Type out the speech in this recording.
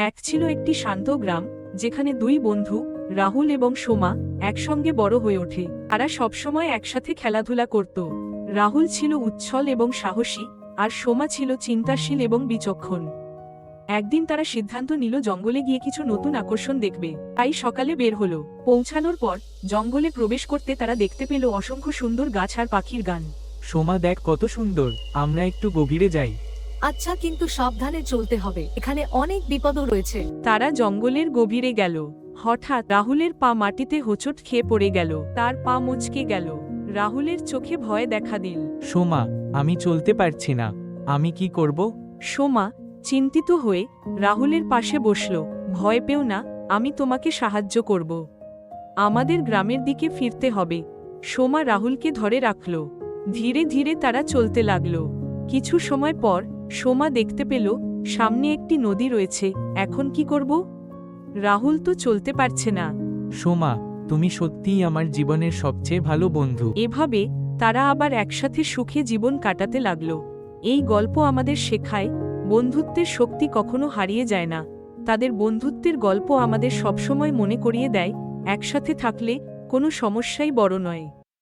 এক ছিল একটি শান্ত গ্রাম, যেখানে দুই বন্ধু রাহুল এবং সোমা একসঙ্গে বড় হয়ে ওঠে। তারা সবসময় একসাথে খেলাধুলা করত। রাহুল ছিল উচ্ছল এবং সাহসী, আর সোমা ছিল চিন্তাশীল এবং বিচক্ষণ। একদিন তারা সিদ্ধান্ত নিল জঙ্গলে গিয়ে কিছু নতুন আকর্ষণ দেখবে। তাই সকালে বের হলো। পৌঁছানোর পর জঙ্গলে প্রবেশ করতে তারা দেখতে পেল অসংখ্য সুন্দর গাছ আর পাখির গান। সোমা, দেখ কত সুন্দর, আমরা একটু গভীরে যাই। আচ্ছা, কিন্তু সাবধানে চলতে হবে, এখানে অনেক বিপদও রয়েছে। তারা জঙ্গলের গভীরে গেল। হঠাৎ রাহুলের পা মাটিতে হোঁচট খেয়ে পড়ে গেল। তার পা মুচকে গেল। রাহুলের চোখে ভয় দেখা দিল। সোমা, আমি চলতে পারছি না, আমি কি করব? সোমা চিন্তিত হয়ে রাহুলের পাশে বসল। ভয় পেও না, আমি তোমাকে সাহায্য করব। আমাদের গ্রামের দিকে ফিরতে হবে। সোমা রাহুলকে ধরে রাখল। ধীরে ধীরে তারা চলতে লাগল। কিছু সময় পর সোমা দেখতে পেল সামনে একটি নদী রয়েছে। এখন কি করব? রাহুল তো চলতে পারছে না। সোমা, তুমি সত্যিই আমার জীবনের সবচেয়ে ভালো বন্ধু। এভাবে তারা আবার একসাথে সুখে জীবন কাটাতে লাগল। এই গল্প আমাদের শেখায়, বন্ধুত্বের শক্তি কখনো হারিয়ে যায় না। তাদের বন্ধুত্বের গল্প আমাদের সবসময় মনে করিয়ে দেয়, একসাথে থাকলে কোনো সমস্যাই বড় নয়।